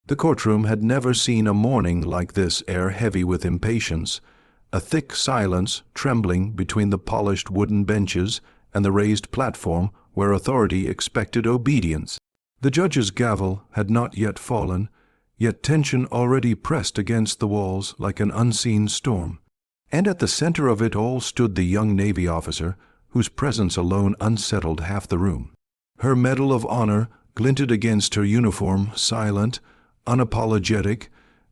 The courtroom had never seen a morning like this, air heavy with impatience, a thick silence trembling between the polished wooden benches and the raised platform where authority expected obedience. The judge's gavel had not yet fallen, yet tension already pressed against the walls like an unseen storm. And at the center of it all stood the young Navy officer, whose presence alone unsettled half the room. Her Medal of Honor glinted against her uniform, silent, unapologetic,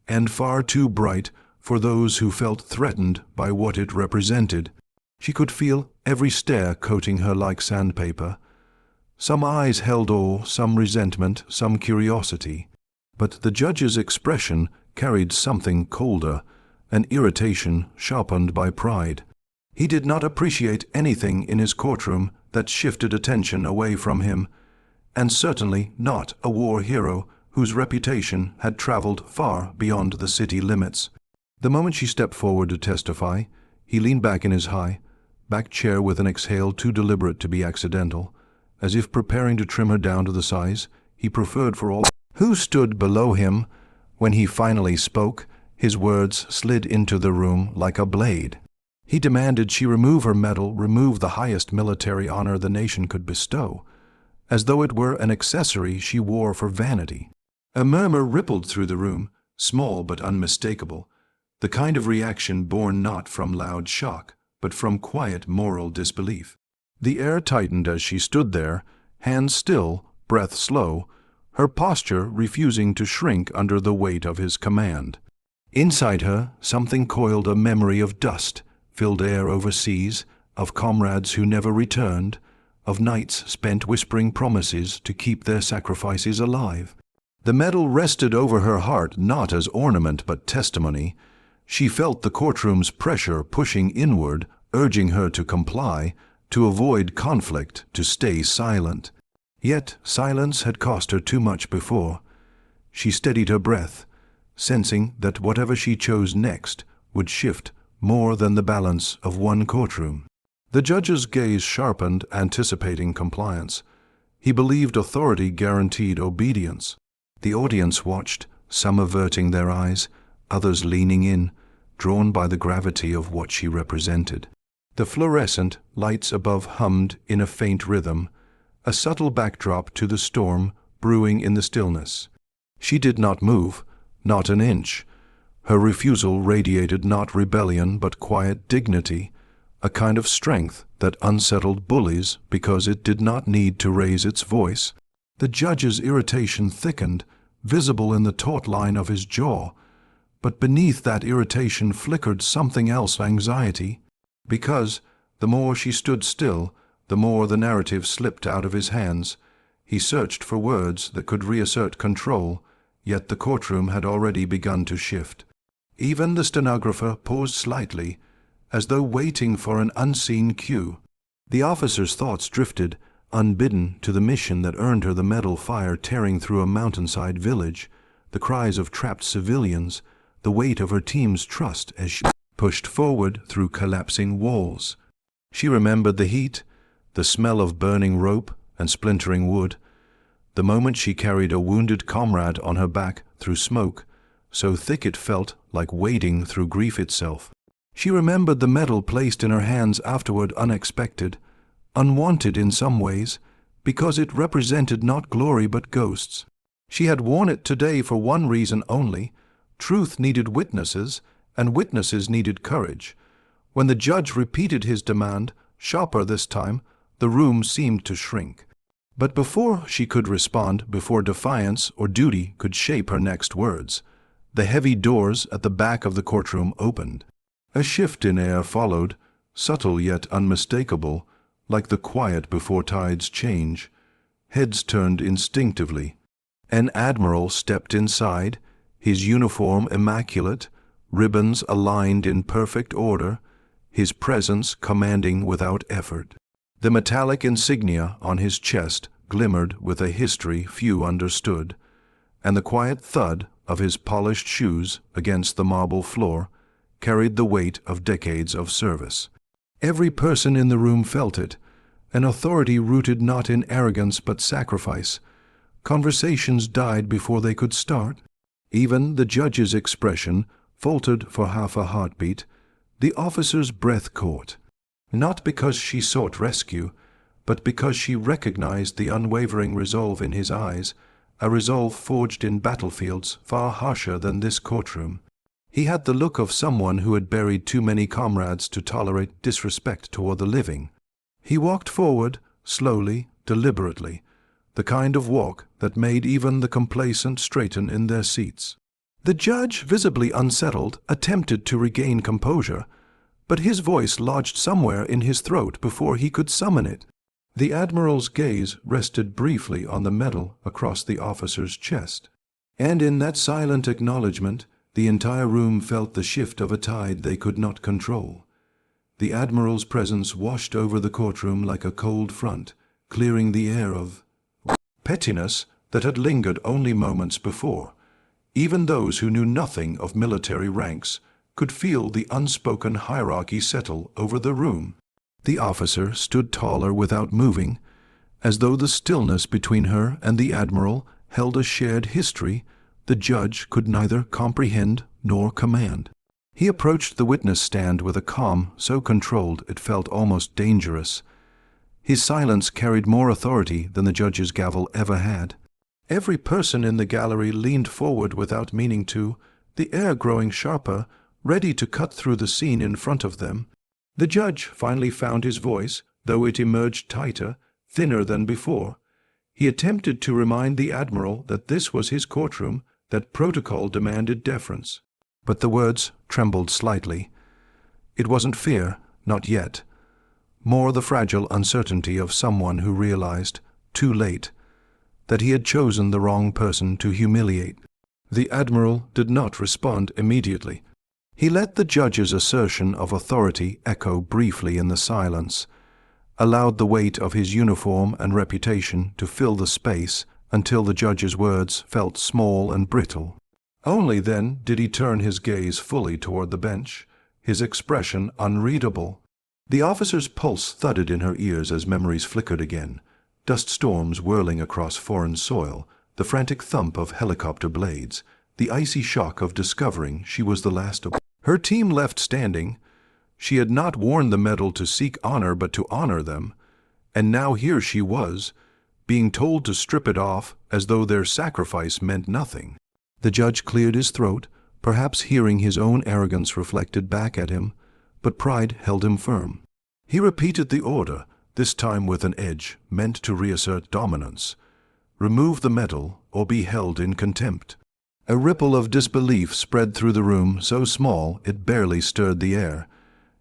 and far too bright for those who felt threatened by what it represented. She could feel every stare coating her like sandpaper. Some eyes held awe, some resentment, some curiosity. But the judge's expression carried something colder, an irritation sharpened by pride. He did not appreciate anything in his courtroom that shifted attention away from him, and certainly not a war hero whose reputation had traveled far beyond the city limits. The moment she stepped forward to testify, he leaned back in his high-backed chair with an exhale too deliberate to be accidental, as if preparing to trim her down to the size he preferred for all who stood below him. When he finally spoke, his words slid into the room like a blade. He demanded she remove her medal, remove the highest military honor the nation could bestow, as though it were an accessory she wore for vanity. A murmur rippled through the room, small but unmistakable, the kind of reaction born not from loud shock, but from quiet moral disbelief. The air tightened as she stood there, hands still, breath slow, her posture refusing to shrink under the weight of his command. Inside her, something coiled, a memory of dust, filled air overseas, of comrades who never returned, of nights spent whispering promises to keep their sacrifices alive. The medal rested over her heart not as ornament but testimony. She felt the courtroom's pressure pushing inward, urging her to comply, to avoid conflict, to stay silent. Yet silence had cost her too much before. She steadied her breath, sensing that whatever she chose next would shift more than the balance of one courtroom. The judge's gaze sharpened, anticipating compliance. He believed authority guaranteed obedience. The audience watched, some averting their eyes, others leaning in, drawn by the gravity of what she represented. The fluorescent lights above hummed in a faint rhythm, a subtle backdrop to the storm brewing in the stillness. She did not move, not an inch. Her refusal radiated not rebellion but quiet dignity, a kind of strength that unsettled bullies because it did not need to raise its voice. The judge's irritation thickened, visible in the taut line of his jaw, but beneath that irritation flickered something else, anxiety, because the more she stood still, the more the narrative slipped out of his hands. He searched for words that could reassert control, yet the courtroom had already begun to shift. Even the stenographer paused slightly, as though waiting for an unseen cue. The officer's thoughts drifted, unbidden, to the mission that earned her the medal, fire tearing through a mountainside village, the cries of trapped civilians, the weight of her team's trust as she pushed forward through collapsing walls. She remembered the heat, the smell of burning rope and splintering wood, the moment she carried a wounded comrade on her back through smoke, so thick it felt like wading through grief itself. She remembered the medal placed in her hands afterward, unexpected, unwanted in some ways, because it represented not glory but ghosts. She had worn it today for one reason only. Truth needed witnesses, and witnesses needed courage. When the judge repeated his demand, sharper this time, the room seemed to shrink. But before she could respond, before defiance or duty could shape her next words, the heavy doors at the back of the courtroom opened. A shift in air followed, subtle yet unmistakable, like the quiet before tides change. Heads turned instinctively. An admiral stepped inside, his uniform immaculate, ribbons aligned in perfect order, his presence commanding without effort. The metallic insignia on his chest glimmered with a history few understood, and the quiet thud of his polished shoes against the marble floor carried the weight of decades of service. Every person in the room felt it, an authority rooted not in arrogance but sacrifice. Conversations died before they could start. Even the judge's expression faltered for half a heartbeat. The officer's breath caught, not because she sought rescue, but because she recognized the unwavering resolve in his eyes, a resolve forged in battlefields far harsher than this courtroom. He had the look of someone who had buried too many comrades to tolerate disrespect toward the living. He walked forward, slowly, deliberately, the kind of walk that made even the complacent straighten in their seats. The judge, visibly unsettled, attempted to regain composure, but his voice lodged somewhere in his throat before he could summon it. The Admiral's gaze rested briefly on the medal across the officer's chest, and in that silent acknowledgment, the entire room felt the shift of a tide they could not control. The Admiral's presence washed over the courtroom like a cold front, clearing the air of pettiness that had lingered only moments before. Even those who knew nothing of military ranks could feel the unspoken hierarchy settle over the room. The officer stood taller without moving, as though the stillness between her and the Admiral held a shared history the judge could neither comprehend nor command. He approached the witness stand with a calm so controlled it felt almost dangerous. His silence carried more authority than the judge's gavel ever had. Every person in the gallery leaned forward without meaning to, the air growing sharper, ready to cut through the scene in front of them. The judge finally found his voice, though it emerged tighter, thinner than before. He attempted to remind the Admiral that this was his courtroom, that protocol demanded deference. But the words trembled slightly. It wasn't fear, not yet. More the fragile uncertainty of someone who realized, too late, that he had chosen the wrong person to humiliate. The Admiral did not respond immediately. He let the judge's assertion of authority echo briefly in the silence, allowed the weight of his uniform and reputation to fill the space until the judge's words felt small and brittle. Only then did he turn his gaze fully toward the bench, his expression unreadable. The officer's pulse thudded in her ears as memories flickered again, dust storms whirling across foreign soil, the frantic thump of helicopter blades, the icy shock of discovering she was the last of her team left standing. She had not worn the medal to seek honor but to honor them, and now here she was, being told to strip it off as though their sacrifice meant nothing. The judge cleared his throat, perhaps hearing his own arrogance reflected back at him, but pride held him firm. He repeated the order, this time with an edge meant to reassert dominance. Remove the medal or be held in contempt. A ripple of disbelief spread through the room, so small it barely stirred the air,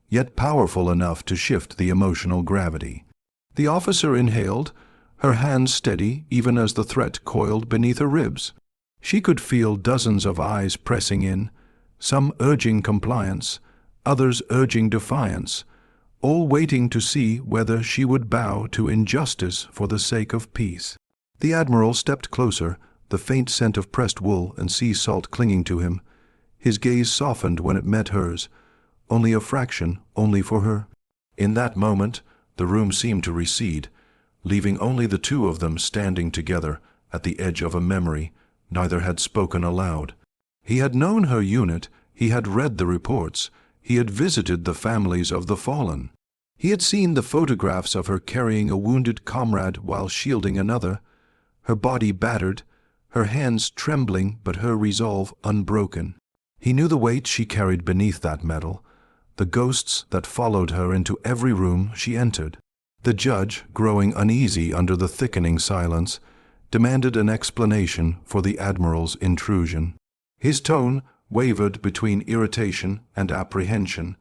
yet powerful enough to shift the emotional gravity. The officer inhaled, her hands steady even as the threat coiled beneath her ribs. She could feel dozens of eyes pressing in, some urging compliance, others urging defiance, all waiting to see whether she would bow to injustice for the sake of peace. The Admiral stepped closer, the faint scent of pressed wool and sea salt clinging to him. His gaze softened when it met hers, only a fraction, only for her. In that moment, the room seemed to recede, leaving only the two of them standing together at the edge of a memory neither had spoken aloud. He had known her unit, he had read the reports, he had visited the families of the fallen. He had seen the photographs of her carrying a wounded comrade while shielding another, her body battered, her hands trembling but her resolve unbroken. He knew the weight she carried beneath that medal, the ghosts that followed her into every room she entered. The judge, growing uneasy under the thickening silence, demanded an explanation for the Admiral's intrusion. His tone wavered between irritation and apprehension.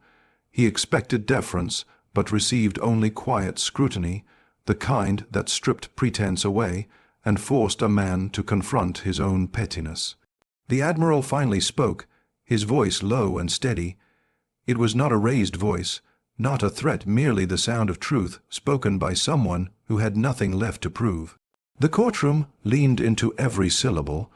He expected deference, but received only quiet scrutiny, the kind that stripped pretense away and forced a man to confront his own pettiness. The Admiral finally spoke, his voice low and steady. It was not a raised voice, not a threat, merely the sound of truth spoken by someone who had nothing left to prove. The courtroom leaned into every syllable,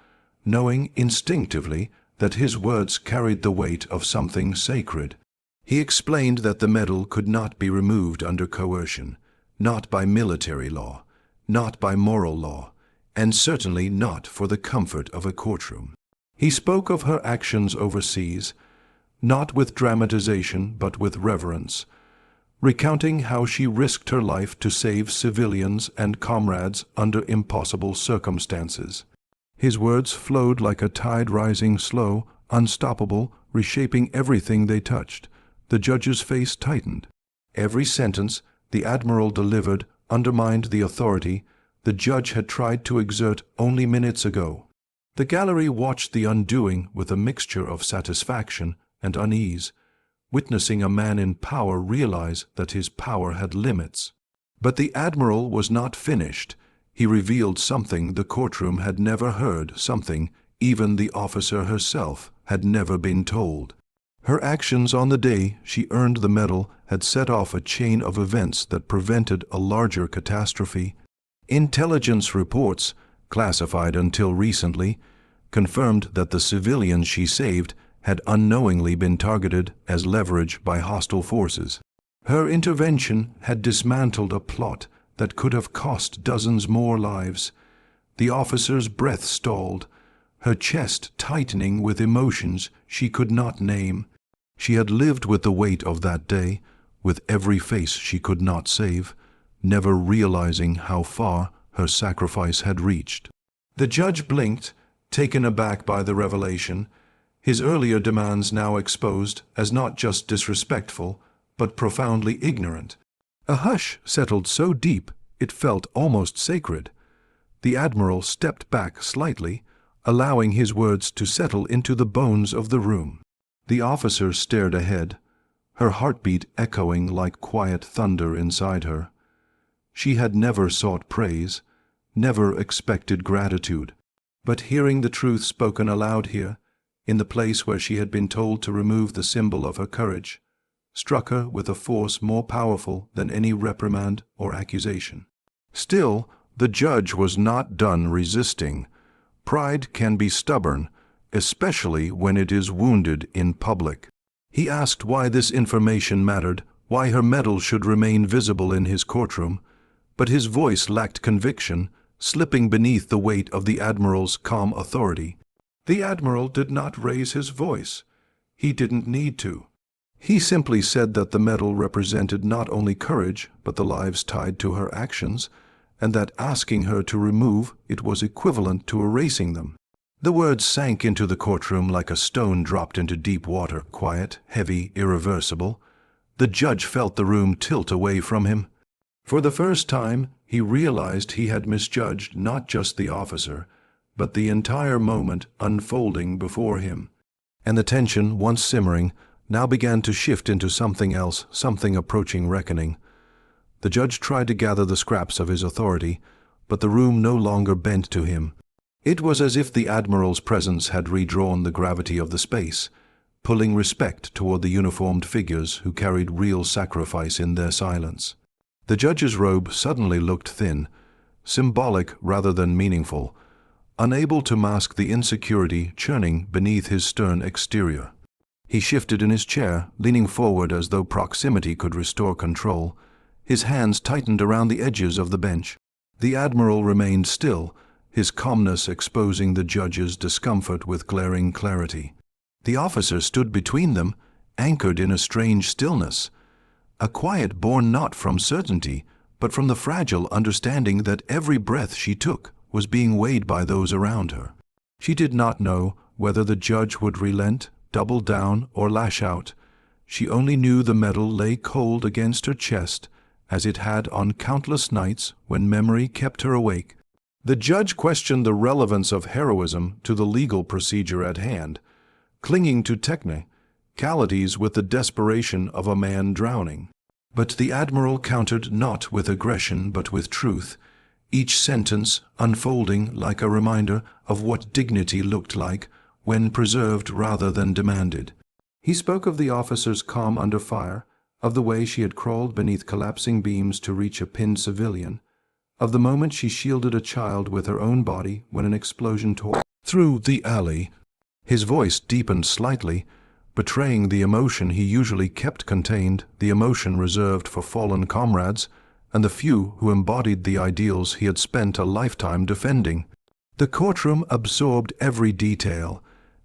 knowing instinctively that his words carried the weight of something sacred. He explained that the medal could not be removed under coercion, not by military law, not by moral law, and certainly not for the comfort of a courtroom. He spoke of her actions overseas, not with dramatization but with reverence, recounting how she risked her life to save civilians and comrades under impossible circumstances. His words flowed like a tide rising slow, unstoppable, reshaping everything they touched. The judge's face tightened. Every sentence the Admiral delivered undermined the authority the judge had tried to exert only minutes ago. The gallery watched the undoing with a mixture of satisfaction and unease, witnessing a man in power realize that his power had limits. But the Admiral was not finished. He revealed something the courtroom had never heard, something even the officer herself had never been told. Her actions on the day she earned the medal had set off a chain of events that prevented a larger catastrophe. Intelligence reports, classified until recently, confirmed that the civilians she saved had unknowingly been targeted as leverage by hostile forces. Her intervention had dismantled a plot that could have cost dozens more lives. The officer's breath stalled, her chest tightening with emotions she could not name. She had lived with the weight of that day, with every face she could not save, never realizing how far her sacrifice had reached. The judge blinked, taken aback by the revelation, his earlier demands now exposed as not just disrespectful, but profoundly ignorant. A hush settled so deep it felt almost sacred. The Admiral stepped back slightly, allowing his words to settle into the bones of the room. The officer stared ahead, her heartbeat echoing like quiet thunder inside her. She had never sought praise, never expected gratitude, but hearing the truth spoken aloud here, in the place where she had been told to remove the symbol of her courage, struck her with a force more powerful than any reprimand or accusation. Still, the judge was not done resisting. Pride can be stubborn, especially when it is wounded in public. He asked why this information mattered, why her medal should remain visible in his courtroom, but his voice lacked conviction, slipping beneath the weight of the Admiral's calm authority. The Admiral did not raise his voice. He didn't need to. He simply said that the medal represented not only courage, but the lives tied to her actions, and that asking her to remove it was equivalent to erasing them. The words sank into the courtroom like a stone dropped into deep water, quiet, heavy, irreversible. The judge felt the room tilt away from him. For the first time, he realized he had misjudged not just the officer, but the entire moment unfolding before him. And the tension, once simmering, now began to shift into something else, something approaching reckoning. The judge tried to gather the scraps of his authority, but the room no longer bent to him. It was as if the Admiral's presence had redrawn the gravity of the space, pulling respect toward the uniformed figures who carried real sacrifice in their silence. The judge's robe suddenly looked thin, symbolic rather than meaningful, unable to mask the insecurity churning beneath his stern exterior. He shifted in his chair, leaning forward as though proximity could restore control. His hands tightened around the edges of the bench. The Admiral remained still, his calmness exposing the judge's discomfort with glaring clarity. The officer stood between them, anchored in a strange stillness, a quiet born not from certainty, but from the fragile understanding that every breath she took was being weighed by those around her. She did not know whether the judge would relent, double down, or lash out. She only knew the medal lay cold against her chest, as it had on countless nights when memory kept her awake. The judge questioned the relevance of heroism to the legal procedure at hand, clinging to technicalities with the desperation of a man drowning. But the Admiral countered not with aggression but with truth, each sentence unfolding like a reminder of what dignity looked like when preserved rather than demanded. He spoke of the officer's calm under fire, of the way she had crawled beneath collapsing beams to reach a pinned civilian, of the moment she shielded a child with her own body when an explosion tore through the alley. His voice deepened slightly, betraying the emotion he usually kept contained, the emotion reserved for fallen comrades and the few who embodied the ideals he had spent a lifetime defending. The courtroom absorbed every detail,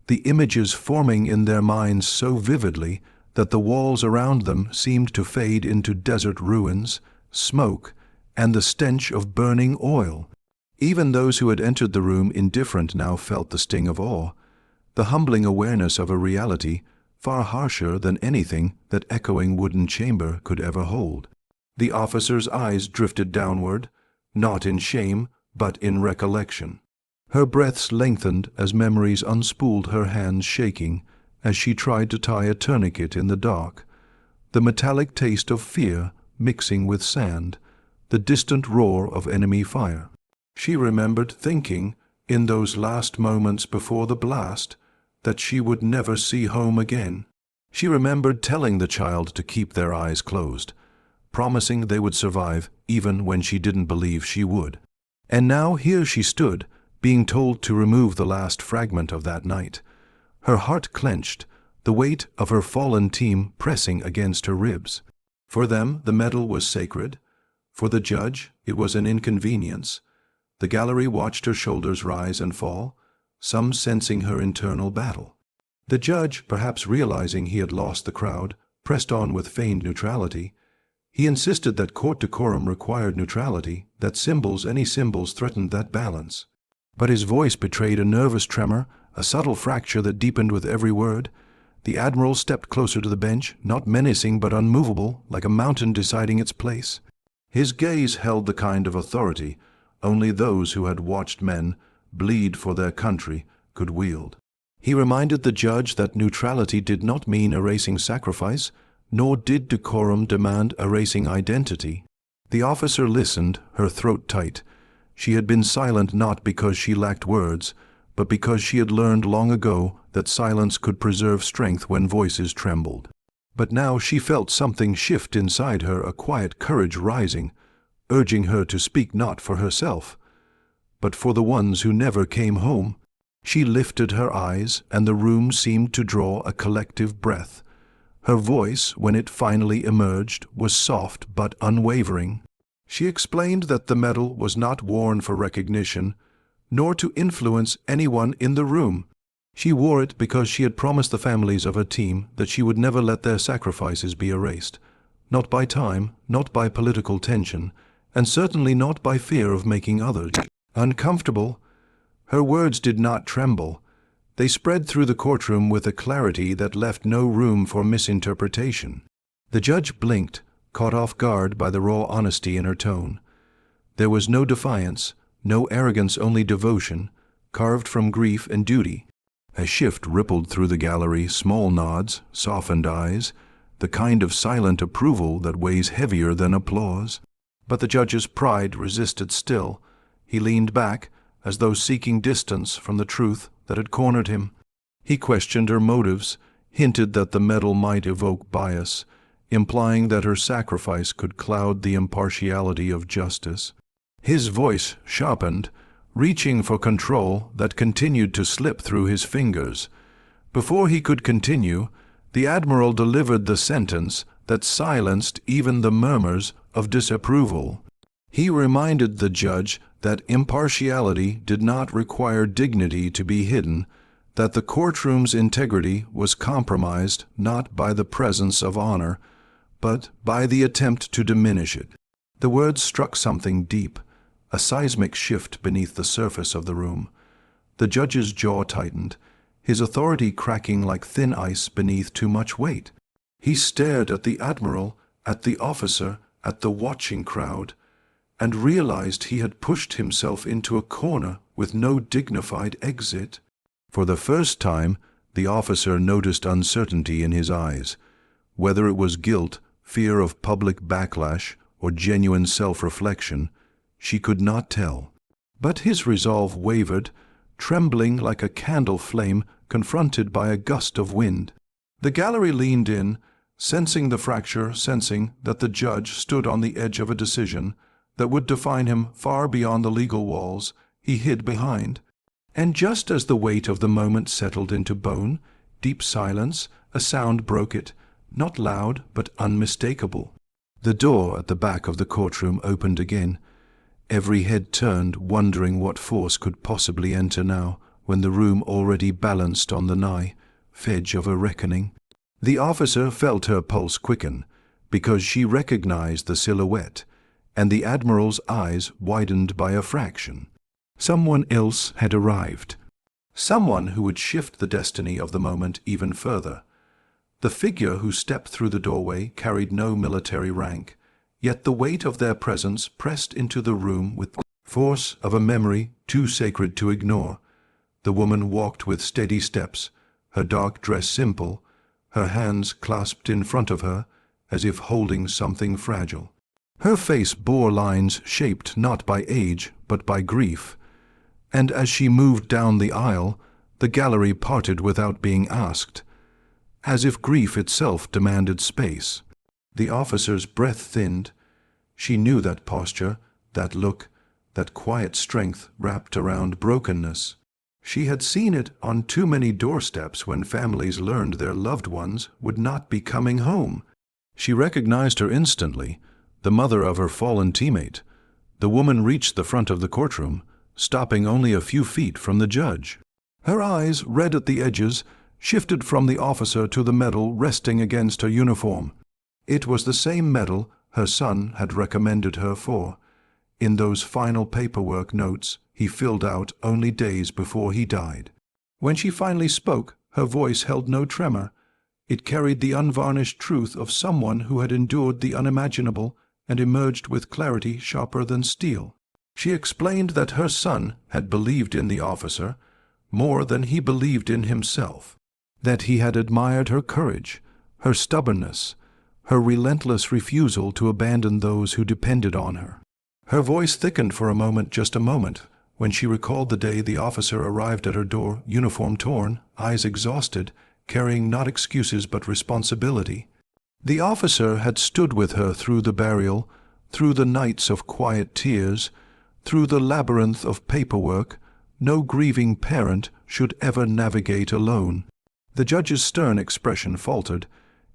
the images forming in their minds so vividly that the walls around them seemed to fade into desert ruins, smoke, and the stench of burning oil. Even those who had entered the room indifferent now felt the sting of awe, the humbling awareness of a reality far harsher than anything that echoing wooden chamber could ever hold. The officer's eyes drifted downward, not in shame, but in recollection. Her breaths lengthened as memories unspooled her hands shaking as she tried to tie a tourniquet in the dark, the metallic taste of fear mixing with sand, the distant roar of enemy fire. She remembered thinking, in those last moments before the blast, that she would never see home again. She remembered telling the child to keep their eyes closed, promising they would survive even when she didn't believe she would. And now here she stood, being told to remove the last fragment of that night. Her heart clenched, the weight of her fallen team pressing against her ribs. For them, the medal was sacred. For the judge, it was an inconvenience. The gallery watched her shoulders rise and fall, some sensing her internal battle. The judge, perhaps realizing he had lost the crowd, pressed on with feigned neutrality. He insisted that court decorum required neutrality, that any symbols threatened that balance. But his voice betrayed a nervous tremor, a subtle fracture that deepened with every word. The Admiral stepped closer to the bench, not menacing but unmovable, like a mountain deciding its place. His gaze held the kind of authority only those who had watched men bleed for their country could wield. He reminded the judge that neutrality did not mean erasing sacrifice, nor did decorum demand erasing identity. The officer listened, her throat tight. She had been silent not because she lacked words, but because she had learned long ago that silence could preserve strength when voices trembled. But now she felt something shift inside her, a quiet courage rising, urging her to speak not for herself, but for the ones who never came home. She lifted her eyes, and the room seemed to draw a collective breath. Her voice, when it finally emerged, was soft but unwavering. She explained that the medal was not worn for recognition, nor to influence anyone in the room. She wore it because she had promised the families of her team that she would never let their sacrifices be erased, not by time, not by political tension, and certainly not by fear of making others uncomfortable. Her words did not tremble. They spread through the courtroom with a clarity that left no room for misinterpretation. The judge blinked, caught off guard by the raw honesty in her tone. There was no defiance, no arrogance, only devotion, carved from grief and duty. A shift rippled through the gallery, small nods, softened eyes, the kind of silent approval that weighs heavier than applause. But the judge's pride resisted still. He leaned back, as though seeking distance from the truth that had cornered him. He questioned her motives, hinted that the medal might evoke bias, implying that her sacrifice could cloud the impartiality of justice. His voice sharpened, reaching for control that continued to slip through his fingers. Before he could continue, the Admiral delivered the sentence that silenced even the murmurs of disapproval. He reminded the judge that impartiality did not require dignity to be hidden, that the courtroom's integrity was compromised not by the presence of honor, but by the attempt to diminish it. The words struck something deep, a seismic shift beneath the surface of the room. The judge's jaw tightened, his authority cracking like thin ice beneath too much weight. He stared at the Admiral, at the officer, at the watching crowd, and realized he had pushed himself into a corner with no dignified exit. For the first time, the officer noticed uncertainty in his eyes. Whether it was guilt, fear of public backlash, or genuine self-reflection, she could not tell. But his resolve wavered, trembling like a candle flame confronted by a gust of wind. The gallery leaned in, sensing the fracture, sensing that the judge stood on the edge of a decision that would define him far beyond the legal walls he hid behind. And just as the weight of the moment settled into bone, deep silence, a sound broke it, not loud but unmistakable. The door at the back of the courtroom opened again. Every head turned, wondering what force could possibly enter now, when the room already balanced on the nigh edge of a reckoning. The officer felt her pulse quicken, because she recognized the silhouette, and the Admiral's eyes widened by a fraction. Someone else had arrived. Someone who would shift the destiny of the moment even further. The figure who stepped through the doorway carried no military rank, yet the weight of their presence pressed into the room with the force of a memory too sacred to ignore. The woman walked with steady steps, her dark dress simple, her hands clasped in front of her, as if holding something fragile. Her face bore lines shaped not by age, but by grief, and as she moved down the aisle, the gallery parted without being asked, as if grief itself demanded space. The officer's breath thinned. She knew that posture, that look, that quiet strength wrapped around brokenness. She had seen it on too many doorsteps when families learned their loved ones would not be coming home. She recognized her instantly, the mother of her fallen teammate. The woman reached the front of the courtroom, stopping only a few feet from the judge. Her eyes, red at the edges, shifted from the officer to the medal resting against her uniform. It was the same medal her son had recommended her for, in those final paperwork notes he filled out only days before he died. When she finally spoke, her voice held no tremor. It carried the unvarnished truth of someone who had endured the unimaginable and emerged with clarity sharper than steel. She explained that her son had believed in the officer more than he believed in himself, that he had admired her courage, her stubbornness, her relentless refusal to abandon those who depended on her. Her voice thickened for a moment, just a moment, when she recalled the day the officer arrived at her door, uniform torn, eyes exhausted, carrying not excuses but responsibility. The officer had stood with her through the burial, through the nights of quiet tears, through the labyrinth of paperwork no grieving parent should ever navigate alone. The judge's stern expression faltered.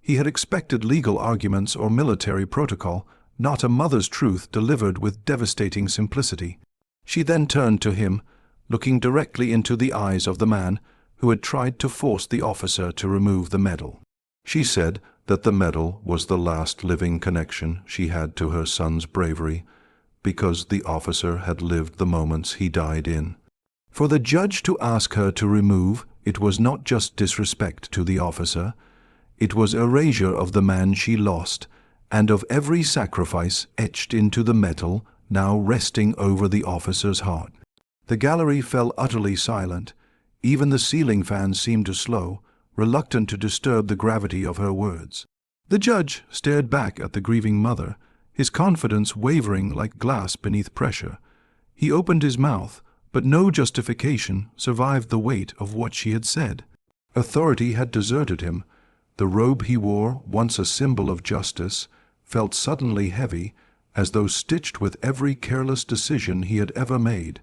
He had expected legal arguments or military protocol, not a mother's truth delivered with devastating simplicity. She then turned to him, looking directly into the eyes of the man who had tried to force the officer to remove the medal. She said that the medal was the last living connection she had to her son's bravery, because the officer had lived the moments he died in. For the judge to ask her to remove it was not just disrespect to the officer, it was erasure of the man she lost, and of every sacrifice etched into the metal now resting over the officer's heart. The gallery fell utterly silent. Even the ceiling fan seemed to slow, reluctant to disturb the gravity of her words. The judge stared back at the grieving mother, his confidence wavering like glass beneath pressure. He opened his mouth, but no justification survived the weight of what she had said. Authority had deserted him. The robe he wore, once a symbol of justice, felt suddenly heavy, as though stitched with every careless decision he had ever made.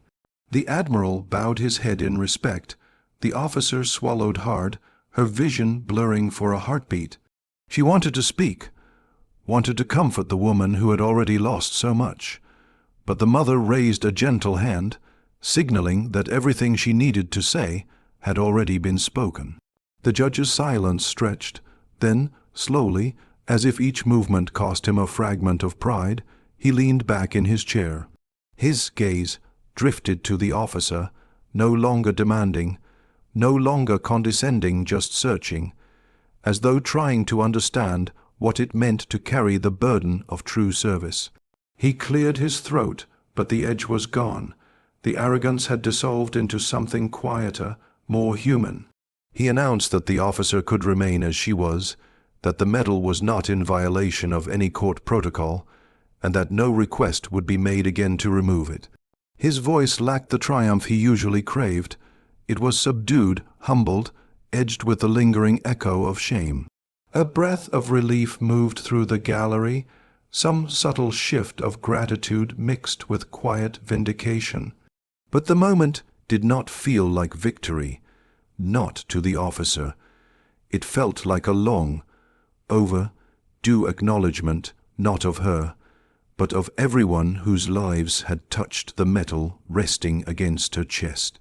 The Admiral bowed his head in respect. The officer swallowed hard, her vision blurring for a heartbeat. She wanted to speak, wanted to comfort the woman who had already lost so much. But the mother raised a gentle hand, signaling that everything she needed to say had already been spoken. The judge's silence stretched. Then, slowly, as if each movement cost him a fragment of pride, he leaned back in his chair. His gaze drifted to the officer, no longer demanding, no longer condescending, just searching, as though trying to understand what it meant to carry the burden of true service. He cleared his throat, but the edge was gone. The arrogance had dissolved into something quieter, more human. He announced that the officer could remain as she was, that the medal was not in violation of any court protocol, and that no request would be made again to remove it. His voice lacked the triumph he usually craved. It was subdued, humbled, edged with the lingering echo of shame. A breath of relief moved through the gallery, some subtle shift of gratitude mixed with quiet vindication. But the moment did not feel like victory, not to the officer. It felt like a long, overdue acknowledgement, not of her, but of everyone whose lives had touched the metal resting against her chest.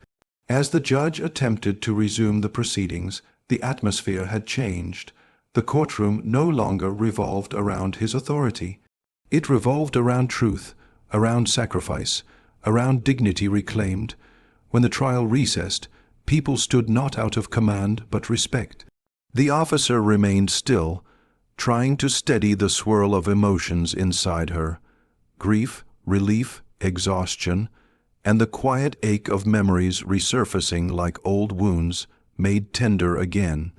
As the judge attempted to resume the proceedings, the atmosphere had changed. The courtroom no longer revolved around his authority. It revolved around truth, around sacrifice, around dignity reclaimed. When the trial recessed, people stood not out of command but respect. The officer remained still, trying to steady the swirl of emotions inside her: grief, relief, exhaustion, and the quiet ache of memories resurfacing like old wounds, made tender again.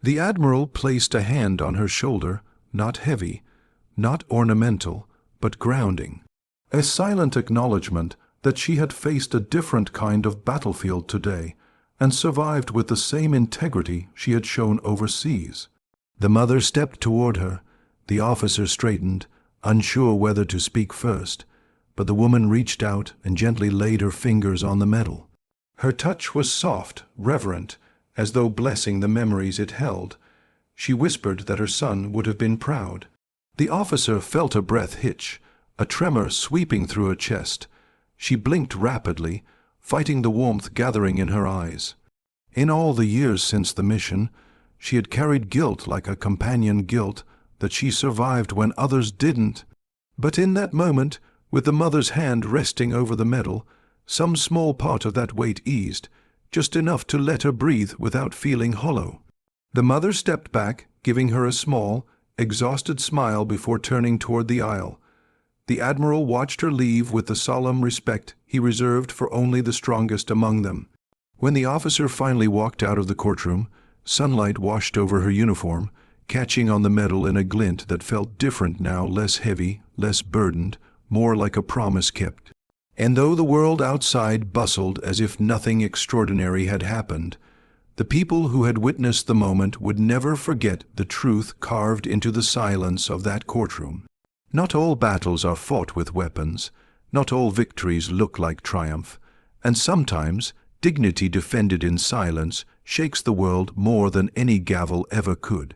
The Admiral placed a hand on her shoulder, not heavy, not ornamental, but grounding. A silent acknowledgement that she had faced a different kind of battlefield today, and survived with the same integrity she had shown overseas. The mother stepped toward her. The officer straightened, unsure whether to speak first, but the woman reached out and gently laid her fingers on the medal. Her touch was soft, reverent, as though blessing the memories it held. She whispered that her son would have been proud. The officer felt a breath hitch, a tremor sweeping through her chest. She blinked rapidly, fighting the warmth gathering in her eyes. In all the years since the mission, she had carried guilt like a companion guilt, that she survived when others didn't. But in that moment, with the mother's hand resting over the medal, some small part of that weight eased, just enough to let her breathe without feeling hollow. The mother stepped back, giving her a small, exhausted smile before turning toward the aisle. The Admiral watched her leave with the solemn respect he reserved for only the strongest among them. When the officer finally walked out of the courtroom, sunlight washed over her uniform, catching on the medal in a glint that felt different now, less heavy, less burdened, more like a promise kept. And though the world outside bustled as if nothing extraordinary had happened, the people who had witnessed the moment would never forget the truth carved into the silence of that courtroom. Not all battles are fought with weapons, not all victories look like triumph, and sometimes dignity defended in silence shakes the world more than any gavel ever could.